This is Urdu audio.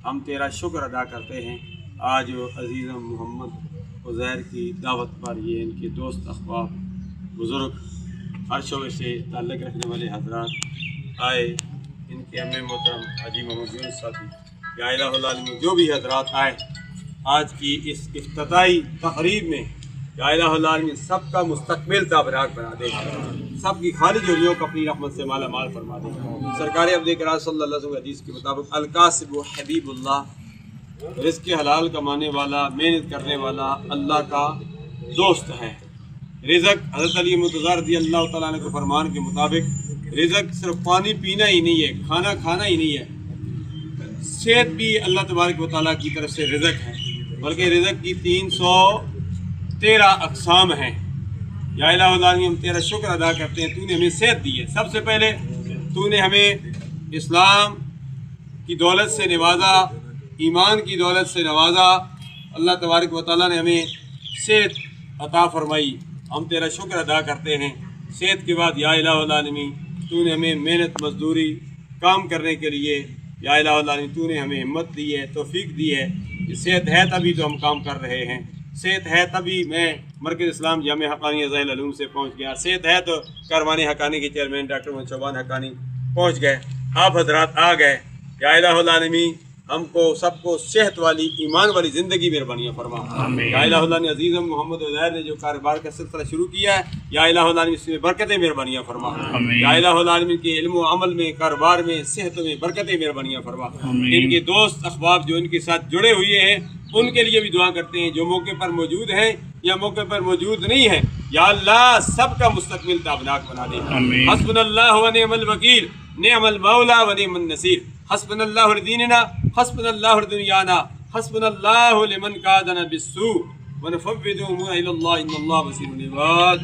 ہم تیرا شکر ادا کرتے ہیں آج عزیز محمد عزیر کی دعوت پر یہ ان کے دوست احباب بزرگ ہر شعبے سے تعلق رکھنے والے حضرات آئے، ان کے امیر محترم حاجی محمد یونس صاحب، یا الہ العالمین جو بھی حضرات آئے آج کی اس افتتاحی تقریب میں، یا الہ العالمین سب کا مستقبل تابراک بنا دے، سب کی خالی جولیوں کو اپنی رحمت سے مالا مال فرما دے۔ سرکار عبد کرام صلی اللہ علیہ وسلم حدیث کے مطابق القاسب حبیب اللہ، رزق حلال کمانے والا، محنت کرنے والا اللہ کا دوست ہے۔ رزق حضرت علی مرتضیٰ رضی اللہ تعالیٰ عنہ کے فرمان کے مطابق رزق صرف پانی پینا ہی نہیں ہے، کھانا کھانا ہی نہیں ہے، صحت بھی اللہ تبارک و تعالیٰ کی طرف سے رزق ہے، بلکہ رزق کی 313 اقسام ہیں۔ یا الہ العالمین ہم تیرا شکر ادا کرتے ہیں، تو نے ہمیں صحت دی ہے۔ سب سے پہلے تو نے ہمیں اسلام کی دولت سے نوازا، ایمان کی دولت سے نوازا، اللہ تبارک و تعالیٰ نے ہمیں صحت عطا فرمائی، ہم تیرا شکر ادا کرتے ہیں۔ صحت کے بعد یا الہ العالمین تو نے ہمیں محنت مزدوری کام کرنے کے لیے، یا الہ العالمین تو نے ہمیں ہمت دی ہے، توفیق دی ہے۔ صحت ہے تبھی تو ہم کام کر رہے ہیں، صحت ہے تبھی میں مرکز اسلام جامعہ حقانی ازاہل علوم سے پہنچ گیا، صحت ہے تو کاروان حقانی کے چیئرمین ڈاکٹر محمد شعبان حقانی پہنچ گئے، آپ حضرات آ گئے۔ یا الہ العالمین ہم کو سب کو صحت والی ایمان والی زندگی مہربانیاں فرما۔ یا الہ العالمین عزیزم محمد عزیر نے جو کاروبار کا سلسلہ شروع کیا ہے، یا الہ العالمین اس میں برکتیں مہربانیاں فرما۔ یا الہ العالمین کے علم و عمل میں، کاروبار میں، صحت میں برکتیں مہربانیاں فرما۔ ان کے دوست احباب جو ان کے ساتھ جڑے ہوئے ہیں ان کے لیے بھی دعا کرتے ہیں، جو موقع پر موجود ہیں یا موقع پر موجود نہیں ہیں، یا اللہ سب کا مستقبل تابناک بنا دے۔ حسبنا اللہ و نعم الوکیل، نعم المولا و نعم النصیر، حسبنا اللہ لدیننا، حسبنا اللہ لدنیانا، حسبنا اللہ لمن قادنا بالسوء ونفوض امورنا الی اللہ ان اللہ بصیر بالعباد۔